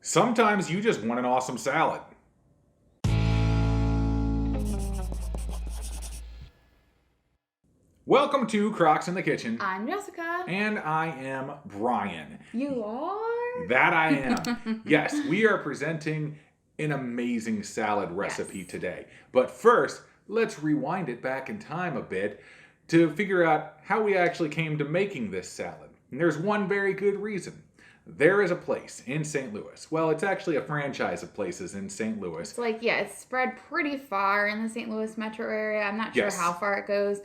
Sometimes you just want an awesome salad. Welcome to Crocs in the Kitchen. I'm Jessica. And I am Brian. You are? That I am. Yes, we are presenting an amazing salad recipe today. But first, let's rewind it back in time a bit to figure out how we actually came to making this salad. And there's one very good reason. There is a place in St. Louis. Well, it's actually a franchise of places in St. Louis. It's like, it's spread pretty far in the St. Louis metro area. I'm not sure how far it goes,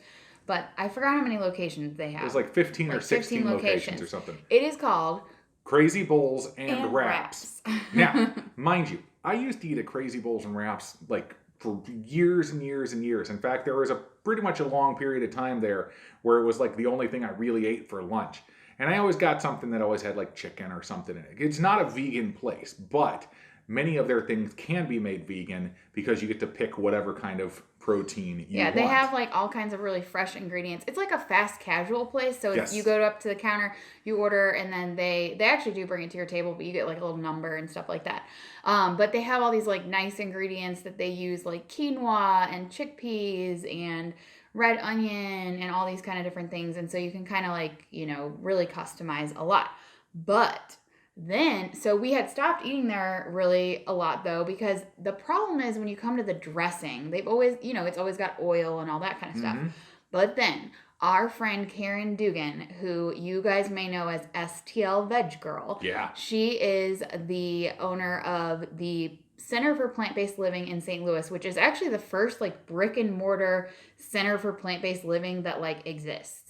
but I forgot how many locations they have. There's like 15 or 16 locations or something. It is called Crazy Bowls and Wraps. Now, mind you, I used to eat at Crazy Bowls and Wraps like for years and years and years. In fact, there was pretty much a long period of time there where it was like the only thing I really ate for lunch. And I always got something that always had like chicken or something in it. It's not a vegan place, but many of their things can be made vegan because you get to pick whatever kind of protein you want. Yeah, they have like all kinds of really fresh ingredients. It's like a fast casual place. So if you go up to the counter, you order, and then they actually do bring it to your table, but you get like a little number and stuff like that. But they have all these like nice ingredients that they use, like quinoa and chickpeas and red onion and all these kind of different things. And so you can kind of like, really customize a lot. But then, so we had stopped eating there really a lot though, because the problem is when you come to the dressing, they've always, it's always got oil and all that kind of stuff. But then our friend Caryn Dugan, who you guys may know as STLVegGirl, she is the owner of the Center for Plant-Based Living in St. Louis, which is actually the first like brick and mortar center for plant-based living that like exists.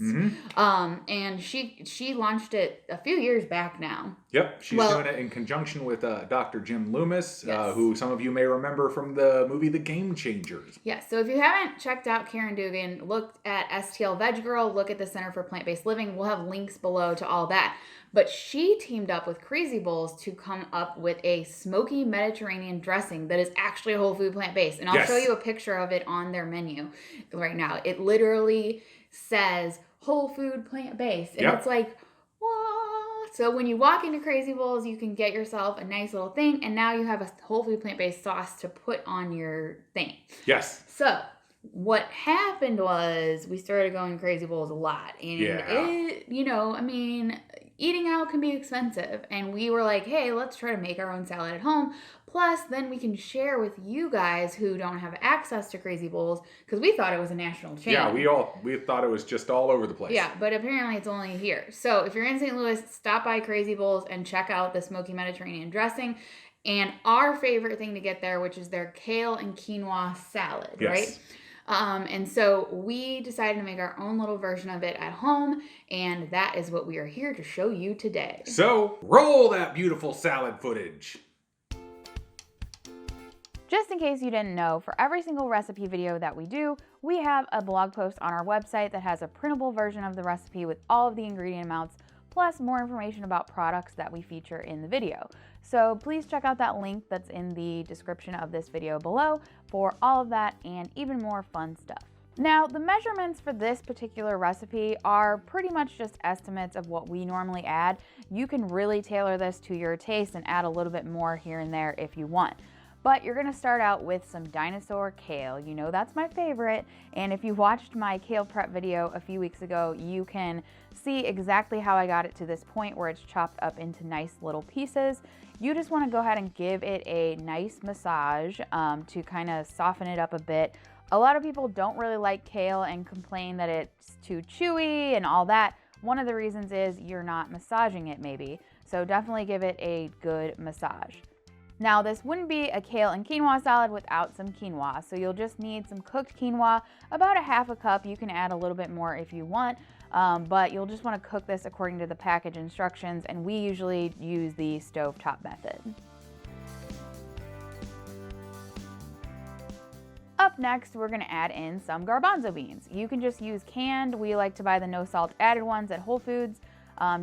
And she launched it a few years back now. Yep, she's doing it in conjunction with Dr. Jim Loomis, who some of you may remember from the movie The Game Changers. Yes, so if you haven't checked out Caryn Dugan, look at STLVegGirl, look at the Center for Plant-Based Living. We'll have links below to all that. But she teamed up with Crazy Bowls to come up with a Smokey Mediterranean dressing that is actually whole food plant-based. And I'll show you a picture of it on their menu right now. It literally says whole food plant-based. And it's like, what? So when you walk into Crazy Bowls, you can get yourself a nice little thing. And now you have a whole food plant-based sauce to put on your thing. Yes. So what happened was we started going Crazy Bowls a lot. And it, eating out can be expensive. And we were like, hey, let's try to make our own salad at home. Plus, then we can share with you guys who don't have access to Crazy Bowls, because we thought it was a national chain. Yeah, we thought it was just all over the place. Yeah, but apparently it's only here. So if you're in St. Louis, stop by Crazy Bowls and check out the Smoky Mediterranean dressing. And our favorite thing to get there, which is their kale and quinoa salad, right? And so we decided to make our own little version of it at home, and that is what we are here to show you today. So, roll that beautiful salad footage. Just in case you didn't know, for every single recipe video that we do, we have a blog post on our website that has a printable version of the recipe with all of the ingredient amounts, plus more information about products that we feature in the video. So please check out that link that's in the description of this video below for all of that and even more fun stuff. Now, the measurements for this particular recipe are pretty much just estimates of what we normally add. You can really tailor this to your taste and add a little bit more here and there if you want. But you're gonna start out with some dinosaur kale. You know that's my favorite. And if you watched my kale prep video a few weeks ago, you can see exactly how I got it to this point where it's chopped up into nice little pieces. You just wanna go ahead and give it a nice massage to kind of soften it up a bit. A lot of people don't really like kale and complain that it's too chewy and all that. One of the reasons is you're not massaging it maybe. So definitely give it a good massage. Now, this wouldn't be a kale and quinoa salad without some quinoa, so you'll just need some cooked quinoa, about a half a cup. You can add a little bit more if you want, but you'll just want to cook this according to the package instructions, and we usually use the stovetop method. Up next, we're going to add in some garbanzo beans. You can just use canned. We like to buy the no salt added ones at Whole Foods.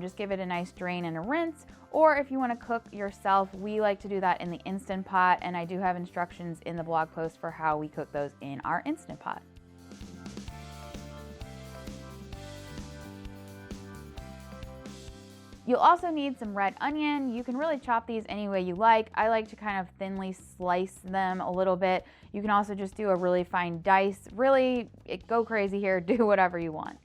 Just give it a nice drain and a rinse. Or if you want to cook yourself, we like to do that in the Instant Pot, and I do have instructions in the blog post for how we cook those in our Instant Pot. You'll also need some red onion. You can really chop these any way you like. I like to kind of thinly slice them a little bit. You can also just do a really fine dice. Really, go crazy here, do whatever you want.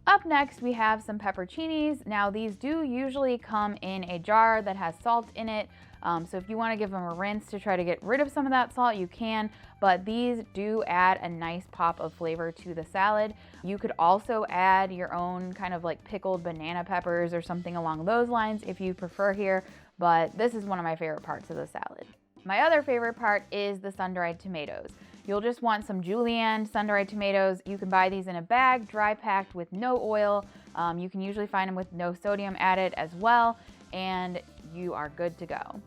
Up next, we have some pepperoncinis. Now, these do usually come in a jar that has salt in it. So if you want to give them a rinse to try to get rid of some of that salt, you can, but these do add a nice pop of flavor to the salad. You could also add your own kind of like pickled banana peppers or something along those lines if you prefer here, but this is one of my favorite parts of the salad. My other favorite part is the sun-dried tomatoes. You'll just want some julienne sun-dried tomatoes. You can buy these in a bag, dry packed with no oil. You can usually find them with no sodium added as well, and you are good to go.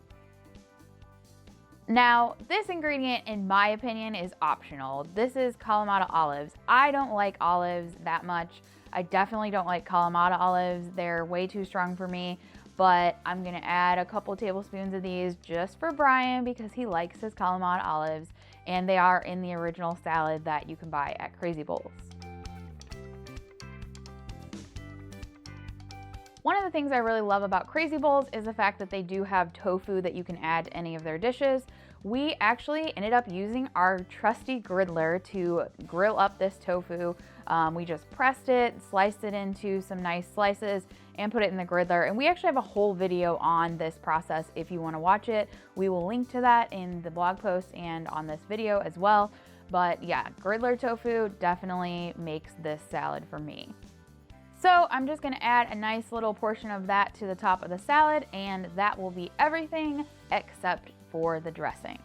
Now, this ingredient, in my opinion, is optional. This is Kalamata olives. I don't like olives that much. I definitely don't like Kalamata olives. They're way too strong for me, but I'm gonna add a couple tablespoons of these just for Brian because he likes his Kalamata olives, and they are in the original salad that you can buy at Crazy Bowls. One of the things I really love about Crazy Bowls is the fact that they do have tofu that you can add to any of their dishes. We actually ended up using our trusty griddler to grill up this tofu. We just pressed it, sliced it into some nice slices, and put it in the griddler. And we actually have a whole video on this process if you want to watch it. We will link to that in the blog post and on this video as well. But yeah, griddler tofu definitely makes this salad for me. So I'm just gonna add a nice little portion of that to the top of the salad, and that will be everything except for the dressing.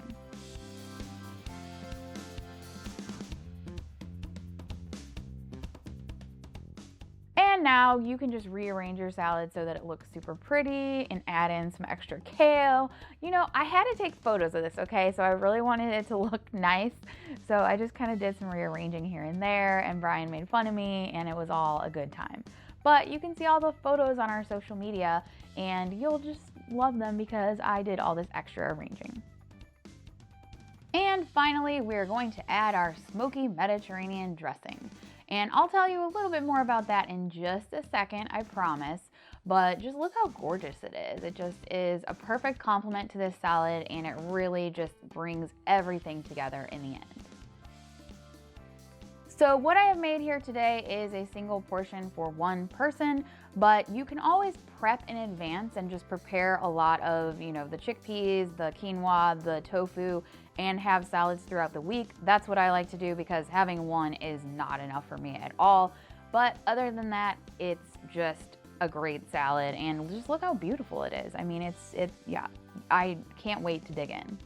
And now you can just rearrange your salad so that it looks super pretty and add in some extra kale. You know, I had to take photos of this, okay? So I really wanted it to look nice. So I just kind of did some rearranging here and there, and Brian made fun of me, and it was all a good time. But you can see all the photos on our social media, and you'll just love them because I did all this extra arranging. And finally, we're going to add our Smokey Mediterranean dressing. And I'll tell you a little bit more about that in just a second, I promise. But just look how gorgeous it is. It just is a perfect complement to this salad, and it really just brings everything together in the end. So what I have made here today is a single portion for one person, but you can always prep in advance and just prepare a lot of, you know, the chickpeas, the quinoa, the tofu, and have salads throughout the week. That's what I like to do because having one is not enough for me at all. But other than that, it's just a great salad, and just look how beautiful it is. I mean, it's yeah, I can't wait to dig in.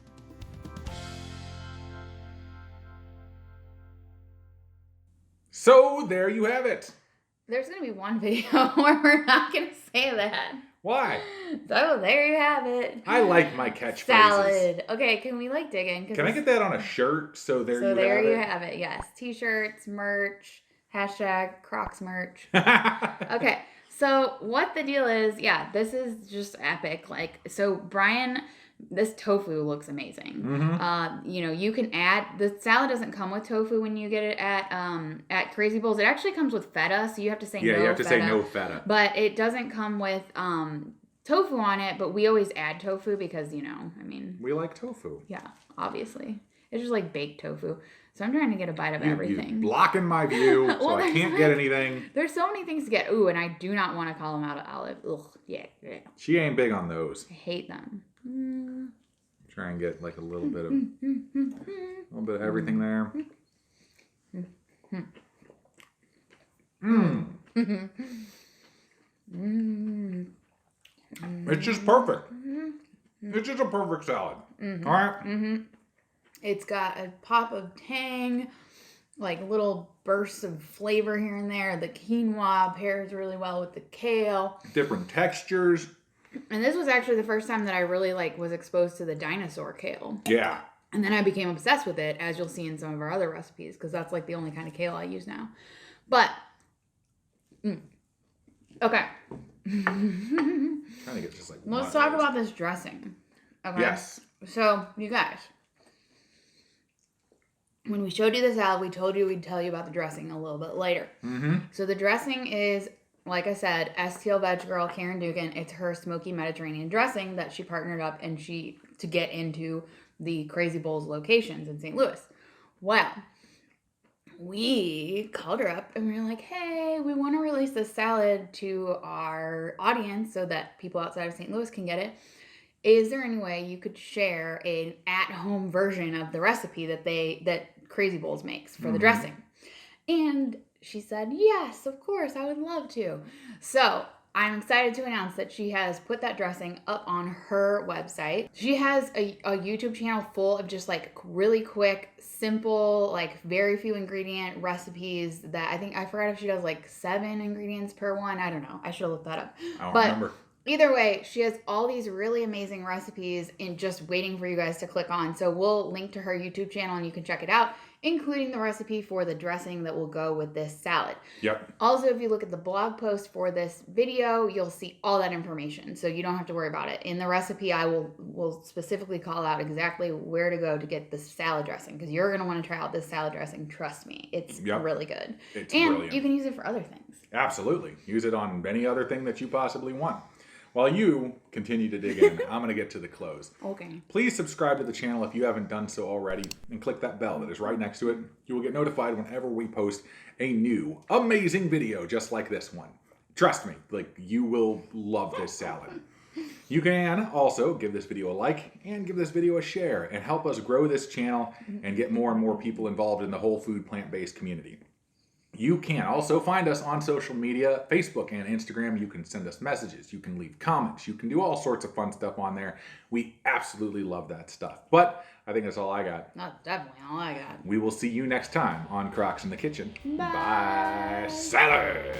So there you have it. There's going to be one video where we're not going to say that. Why? So there you have it. I like my catchphrases. Salad. Okay, can we like dig in? Can I get that on a shirt? So there you have it. Yes. T-shirts, merch, hashtag Crocs merch. Okay. So what the deal is, yeah, this is just epic. Like, so Brian, this tofu looks amazing. Mm-hmm. You know, you can add, the salad doesn't come with tofu when you get it at Crazy Bowls. It actually comes with feta, so you have to say no feta. Yeah, you have to say no feta. But it doesn't come with tofu on it, but we always add tofu because, you know, I mean. We like tofu. Yeah, obviously. It's just like baked tofu. So I'm trying to get a bite of everything. You're blocking my view, so I can't get anything. There's so many things to get. Ooh, and I do not want to call them out of olive. Ugh, yeah. She ain't big on those. I hate them. Try and get like a little bit of everything there. It's just perfect. It's just a perfect salad. All right. It's got a pop of tang, like little bursts of flavor here and there. The quinoa pairs really well with the kale. Different textures. And this was actually the first time that I really was exposed to the dinosaur kale. Yeah. And then I became obsessed with it, as you'll see in some of our other recipes, because that's like the only kind of kale I use now. But, okay. Trying to get just let's talk about this dressing. Okay. Yes. So, you guys, when we showed you the salad, we told you we'd tell you about the dressing a little bit later. Mm-hmm. So the dressing is like I said, STLVegGirl, Caryn Dugan, it's her Smokey Mediterranean dressing that she partnered up to get into the Crazy Bowls locations in St. Louis. Well, we called her up and we were like, hey, we want to release this salad to our audience so that people outside of St. Louis can get it. Is there any way you could share an at-home version of the recipe that Crazy Bowls makes for the dressing? And she said, yes, of course, I would love to. So I'm excited to announce that she has put that dressing up on her website. She has a YouTube channel full of just like really quick, simple, like very few ingredient recipes that I forgot if she does like 7 ingredients per one. I don't know. I should have looked that up. I don't remember. Either way, she has all these really amazing recipes and just waiting for you guys to click on. So we'll link to her YouTube channel and you can check it out, including the recipe for the dressing that will go with this salad. Yep. Also, if you look at the blog post for this video, you'll see all that information. So you don't have to worry about it. In the recipe, I will specifically call out exactly where to go to get the salad dressing, because you're going to want to try out this salad dressing. Trust me. It's really good. It's and brilliant. You can use it for other things. Absolutely. Use it on any other thing that you possibly want. While you continue to dig in, I'm going to get to the close. Okay. Please subscribe to the channel if you haven't done so already, and click that bell that is right next to it. You will get notified whenever we post a new amazing video just like this one. Trust me, you will love this salad. You can also give this video a like and give this video a share and help us grow this channel and get more and more people involved in the whole food plant-based community. You can also find us on social media, Facebook and Instagram. You can send us messages. You can leave comments. You can do all sorts of fun stuff on there. We absolutely love that stuff. But I think that's all I got. That's definitely all I got. We will see you next time on Crocs in the Kitchen. Bye. Bye. Salad.